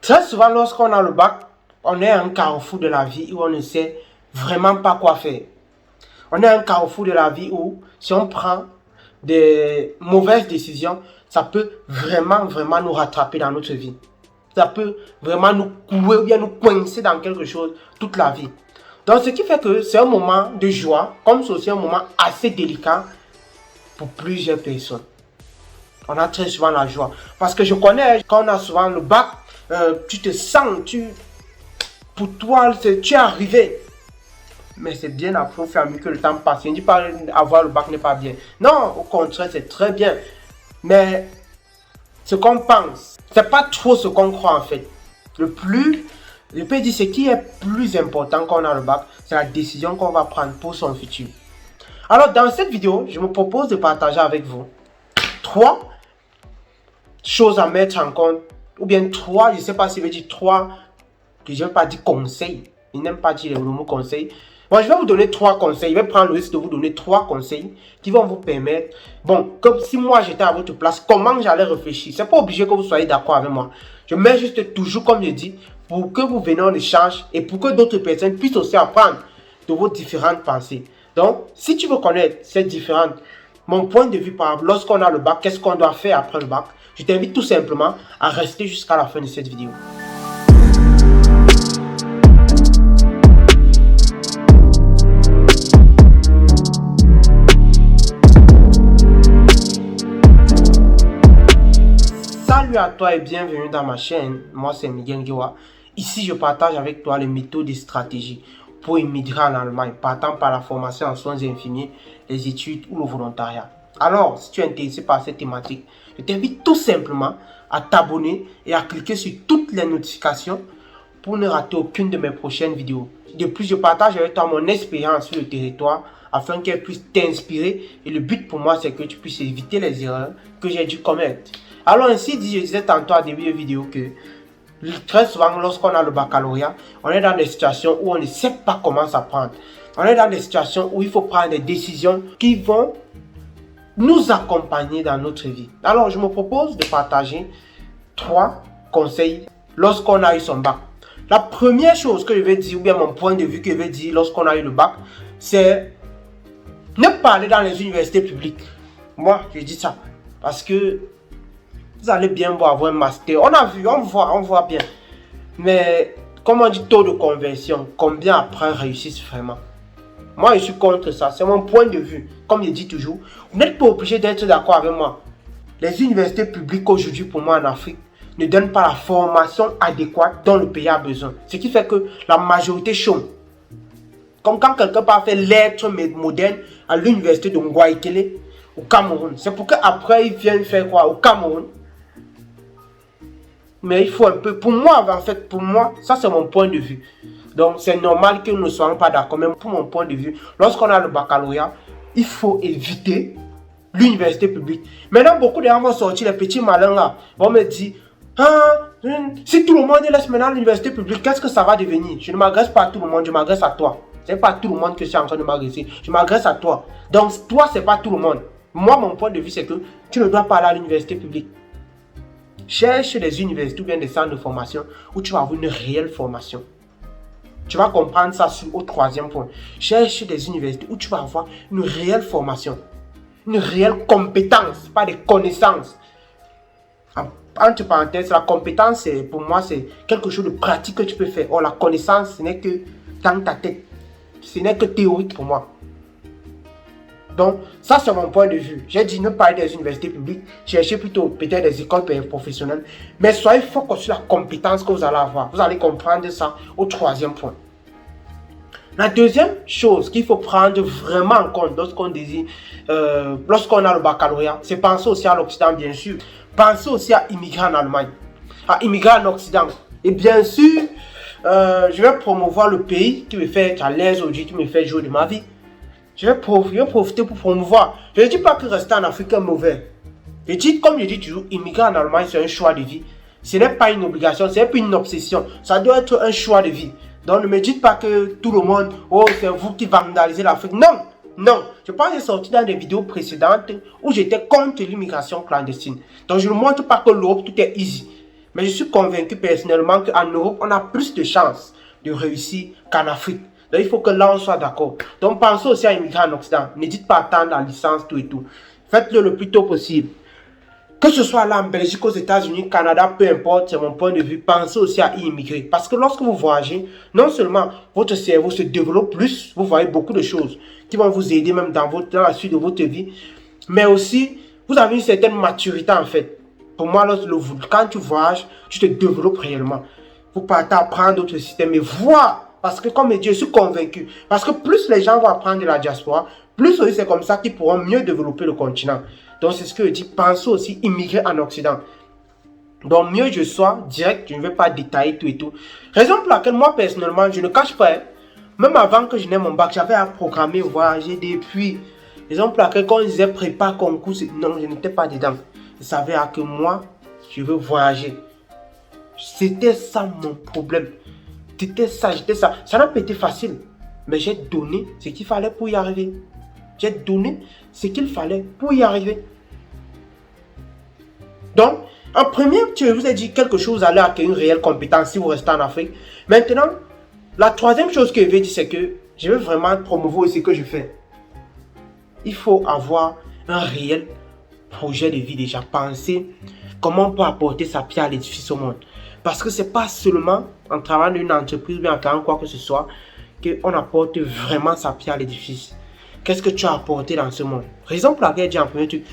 Très souvent, lorsqu'on a le bac, on est à un carrefour de la vie où on ne sait vraiment pas quoi faire. On est à un carrefour de la vie où, si on prend des mauvaises décisions, ça peut vraiment nous rattraper dans notre vie. Ça peut vraiment nous couer ou bien nous coincer dans quelque chose toute la vie. Donc, ce qui fait que c'est un moment de joie, comme c'est aussi un moment assez délicat pour plusieurs personnes. On a très souvent la joie. Parce que je connais, quand on a souvent le bac, tu te sens, pour toi, tu es arrivé. Mais c'est bien après, au fur et à mesure que le temps passe. Je ne dis pas avoir le bac n'est pas bien. Non, au contraire, c'est très bien. Mais ce qu'on pense, c'est pas trop ce qu'on croit en fait. Je peux dire ce qui est plus important quand on a le bac, c'est la décision qu'on va prendre pour son futur. Alors, dans cette vidéo, je me propose de partager avec vous 3 choses à mettre en compte, ou bien 3, je ne sais pas si je vais dire 3, que je ne vais pas dire conseils. Je n'aime pas dire le mot conseil. Bon, je vais vous donner 3 conseils. Je vais prendre le risque de vous donner 3 conseils qui vont vous permettre, bon, comme si moi j'étais à votre place, comment j'allais réfléchir. C'est pas obligé que vous soyez d'accord avec moi. Je mets juste toujours, comme je dis, pour que vous veniez en échange et pour que d'autres personnes puissent aussi apprendre de vos différentes pensées. Donc, si tu veux connaître ces différentes, mon point de vue par exemple, lorsqu'on a le bac, qu'est-ce qu'on doit faire après le bac, je t'invite tout simplement à rester jusqu'à la fin de cette vidéo. Salut à toi et bienvenue dans ma chaîne. Moi c'est Miguel Ngewa. Ici je partage avec toi les méthodes et stratégies pour immigrer en Allemagne, partant par la formation en soins infirmiers, les études ou le volontariat. Alors, si tu es intéressé par cette thématique, je t'invite tout simplement à t'abonner et à cliquer sur toutes les notifications pour ne rater aucune de mes prochaines vidéos. De plus, je partage avec toi mon expérience sur le territoire afin qu'elle puisse t'inspirer. Et le but pour moi, c'est que tu puisses éviter les erreurs que j'ai dû commettre. Alors ainsi dit, je disais tantôt à début de vidéo que très souvent lorsqu'on a le baccalauréat, on est dans des situations où on ne sait pas comment s'apprendre. On est dans des situations où il faut prendre des décisions qui vont nous accompagner dans notre vie. Alors je me propose de partager 3 conseils lorsqu'on a eu son bac. La première chose que je vais dire, ou bien mon point de vue que je vais dire lorsqu'on a eu le bac, c'est ne pas aller dans les universités publiques. Moi, je dis ça parce que vous allez bien avoir un master. On a vu, on voit bien. Mais, comme on dit, taux de conversion, combien après réussissent vraiment? Moi, je suis contre ça. C'est mon point de vue. Comme je dis toujours, vous n'êtes pas obligé d'être d'accord avec moi. Les universités publiques aujourd'hui, pour moi, en Afrique, ne donnent pas la formation adéquate dont le pays a besoin. Ce qui fait que la majorité chôme. Comme quand quelqu'un part faire lettres modernes à l'université de Ngouaïkele, au Cameroun. C'est pour qu'après, ils viennent faire quoi au Cameroun? Mais il faut un peu, pour moi, en fait, pour moi, ça c'est mon point de vue. Donc c'est normal que nous ne soyons pas d'accord, même pour mon point de vue, lorsqu'on a le baccalauréat, il faut éviter l'université publique. Maintenant, beaucoup de gens vont sortir, les petits malins là, vont me dire, ah, si tout le monde laisse maintenant l'université publique, qu'est-ce que ça va devenir? Je ne m'adresse pas à tout le monde, je m'adresse à toi. Ce n'est pas tout le monde que je suis en train de m'adresser, je m'adresse à toi. Donc toi, ce n'est pas tout le monde. Moi, mon point de vue, c'est que tu ne dois pas aller à l'université publique. Cherche des universités ou bien des centres de formation où tu vas avoir une réelle formation. Tu vas comprendre ça au 3e point. Cherche des universités où tu vas avoir une réelle formation. Une réelle compétence, pas des connaissances. Entre parenthèses, la compétence, pour moi, c'est quelque chose de pratique que tu peux faire. Or, la connaissance, ce n'est que dans ta tête. Ce n'est que théorique pour moi. Donc, ça c'est mon point de vue. J'ai dit ne pas aller des universités publiques, cherchez plutôt peut-être des écoles professionnelles. Mais soyez focus sur la compétence que vous allez avoir. Vous allez comprendre ça au 3e point. La deuxième chose qu'il faut prendre vraiment en compte lorsqu'on désire, lorsqu'on a le baccalauréat, c'est penser aussi à l'Occident, bien sûr. Pensez aussi à immigrer en Allemagne, à immigrer en Occident. Et bien sûr, je vais promouvoir le pays qui me fait à l'aise aujourd'hui, qui me fait jouer de ma vie. Je vais profiter pour promouvoir. Je ne dis pas que rester en Afrique est mauvais. Je dis, comme je dis toujours, immigrer en Allemagne, c'est un choix de vie. Ce n'est pas une obligation, ce n'est pas une obsession. Ça doit être un choix de vie. Donc ne me dites pas que tout le monde, oh c'est vous qui vandalisez l'Afrique. Non, non. Je pense que j'ai sorti dans des vidéos précédentes où j'étais contre l'immigration clandestine. Donc je ne montre pas que l'Europe tout est easy. Mais je suis convaincu personnellement qu'en Europe, on a plus de chances de réussir qu'en Afrique. Donc, il faut que là, on soit d'accord. Donc, pensez aussi à immigrer en Occident. Ne dites pas attendre la licence, tout et tout. Faites-le le plus tôt possible. Que ce soit là en Belgique, aux États-Unis, Canada, peu importe, c'est mon point de vue, pensez aussi à y immigrer. Parce que lorsque vous voyagez, non seulement votre cerveau se développe plus, vous voyez beaucoup de choses qui vont vous aider même dans la suite de votre vie, mais aussi, vous avez une certaine maturité en fait. Pour moi, quand tu voyages, tu te développes réellement. Vous partez apprendre d'autres systèmes et voir. Parce que comme je suis convaincu, parce que plus les gens vont apprendre de la diaspora, plus aussi c'est comme ça qu'ils pourront mieux développer le continent. Donc c'est ce que je dis, pensez aussi immigrer en Occident. Donc mieux je sois direct, je ne vais pas détailler tout et tout. Raison pour laquelle moi personnellement, je ne cache pas, même avant que je n'ai mon bac, j'avais à programmer, voyager depuis. Raison pour laquelle quand on disait prépa, concours, non, je n'étais pas dedans. Je savais que moi, je veux voyager. C'était ça mon problème. C'était ça, j'étais ça. Ça n'a pas été facile. Mais j'ai donné ce qu'il fallait pour y arriver. J'ai donné ce qu'il fallait pour y arriver. Donc, en premier, je vous ai dit quelque chose, vous allez acquérir une réelle compétence si vous restez en Afrique. Maintenant, la troisième chose que je vais dire, c'est que je veux vraiment promouvoir ce que je fais. Il faut avoir un réel projet de vie déjà. Penser comment on peut apporter sa pierre à l'édifice au monde. Parce que ce n'est pas seulement en travaillant dans une entreprise ou bien en faisant quoi que ce soit qu'on apporte vraiment sa pierre à l'édifice. Qu'est-ce que tu as apporté dans ce monde? Raison pour laquelle je dis en premier truc,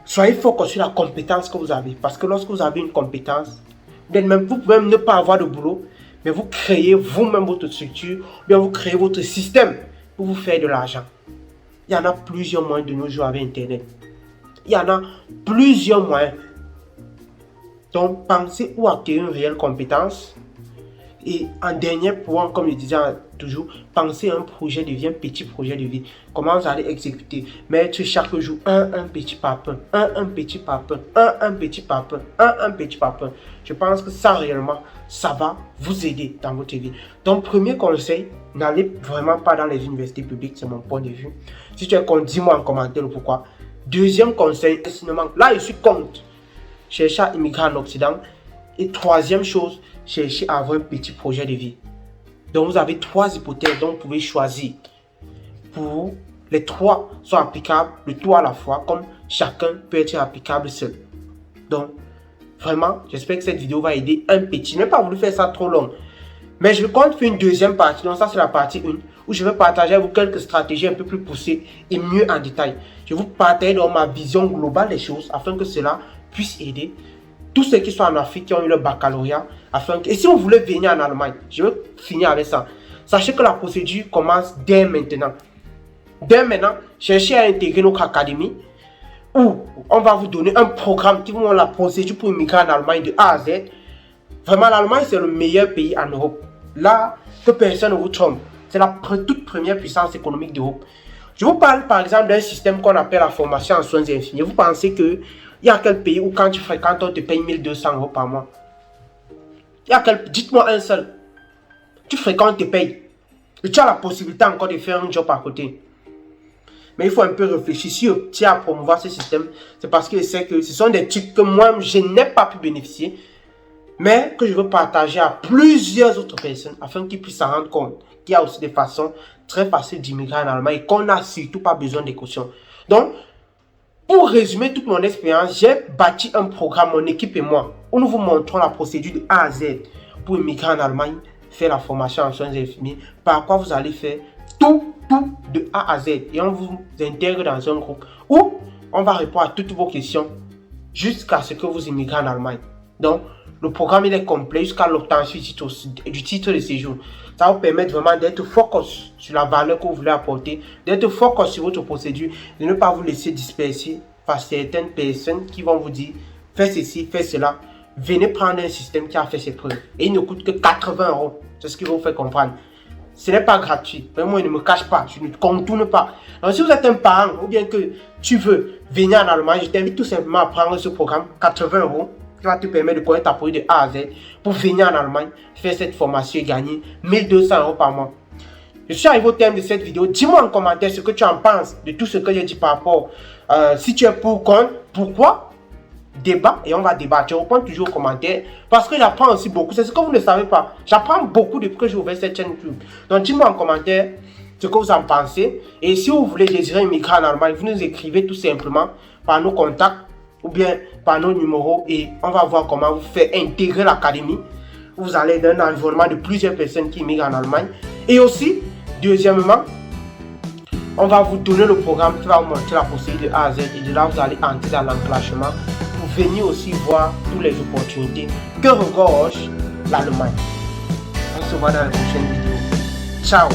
soyez focus sur la compétence que vous avez. Parce que lorsque vous avez une compétence, vous pouvez même ne pas avoir de boulot, mais vous créez vous-même votre structure, ou bien vous créez votre système pour vous faire de l'argent. Il y en a plusieurs moyens de nos jours avec Internet. Il y en a plusieurs moyens. Donc, pensez ou acquérir une réelle compétence. Et en dernier point, comme je disais toujours, pensez à un projet de vie, un petit projet de vie. Comment vous allez exécuter? Mettre chaque jour un petit papin, un petit papin, un petit papin, un petit papin. Je pense que ça réellement, ça va vous aider dans votre vie. Donc, premier conseil, n'allez vraiment pas dans les universités publiques, c'est mon point de vue. Si tu es contre, dis-moi en commentaire le pourquoi. Deuxième conseil, là je suis contre. Cherchez à immigrer en Occident. Et troisième chose, cherchez à avoir un petit projet de vie. Donc vous avez trois hypothèses dont vous pouvez choisir. Pour les trois sont applicables, le tout à la fois, comme chacun peut être applicable seul. Donc vraiment, j'espère que cette vidéo va aider un petit. Je n'ai pas voulu faire ça trop long. Mais je compte faire une deuxième partie. Donc ça c'est la partie 1. Où je vais partager avec vous quelques stratégies un peu plus poussées et mieux en détail. Je vous partage dans ma vision globale des choses afin que cela puisse aider tous ceux qui sont en Afrique, qui ont eu le baccalauréat. Et si vous voulez venir en Allemagne, je vais finir avec ça. Sachez que la procédure commence dès maintenant. Dès maintenant, cherchez à intégrer notre académie où on va vous donner un programme qui vous montre la procédure pour immigrer en Allemagne de A à Z. Vraiment, l'Allemagne, c'est le meilleur pays en Europe. Là, que personne ne vous trompe. C'est la toute première puissance économique d'Europe. Je vous parle par exemple d'un système qu'on appelle la formation en soins infirmiers. Vous pensez que il y a quel pays où quand tu fréquentes, on te paye 1200 € par mois? Dites-moi un seul. Tu fréquentes, te payes. Et tu as la possibilité encore de faire un job à côté. Mais il faut un peu réfléchir. Si tu tiens à promouvoir ce système, c'est parce que je sais que ce sont des trucs que moi, je n'ai pas pu bénéficier. Mais que je veux partager à plusieurs autres personnes afin qu'ils puissent s'en rendre compte qu'il y a aussi des façons très faciles d'immigrer en Allemagne et qu'on n'a surtout pas besoin de caution. Donc, pour résumer toute mon expérience, j'ai bâti un programme, mon équipe et moi, où nous vous montrons la procédure de A à Z pour immigrer en Allemagne, faire la formation en soins infirmiers, par quoi vous allez faire tout de A à Z. Et on vous intègre dans un groupe où on va répondre à toutes vos questions jusqu'à ce que vous immigrez en Allemagne. Donc, le programme il est complet jusqu'à l'obtention du titre de séjour. Ça va vous permettre vraiment d'être focus sur la valeur que vous voulez apporter, d'être focus sur votre procédure, de ne pas vous laisser disperser par certaines personnes qui vont vous dire fais ceci, fais cela. Venez prendre un système qui a fait ses preuves. Et il ne coûte que 80 €. C'est ce qui va vous faire comprendre. Ce n'est pas gratuit. Vraiment, il ne me cache pas. Je ne contourne pas. Donc, si vous êtes un parent ou bien que tu veux venir en Allemagne, je t'invite tout simplement à prendre ce programme 80 € qui va te permettre de connaître ta produit de A à Z pour venir en Allemagne, faire cette formation et gagner 1200 € par mois. Je suis arrivé au terme de cette vidéo. Dis-moi en commentaire ce que tu en penses de tout ce que j'ai dit par rapport. Si tu es pour, contre, pourquoi? débat et on va débattre. Je reprends toujours aux commentaires parce que j'apprends aussi beaucoup. C'est ce que vous ne savez pas. J'apprends beaucoup depuis que j'ai ouvert cette chaîne YouTube. Donc, dites-moi en commentaire ce que vous en pensez. Et si vous voulez désirer immigrer en Allemagne, vous nous écrivez tout simplement par nos contacts ou bien par nos numéros et on va voir comment vous faire intégrer l'académie. Vous allez dans un environnement de plusieurs personnes qui immigrent en Allemagne. Et aussi, deuxièmement, on va vous donner le programme qui va vous montrer la procédure de A à Z et de là vous allez entrer dans l'enclenchement pour venir aussi voir toutes les opportunités que regorge l'Allemagne. On se voit dans la prochaine vidéo. Ciao!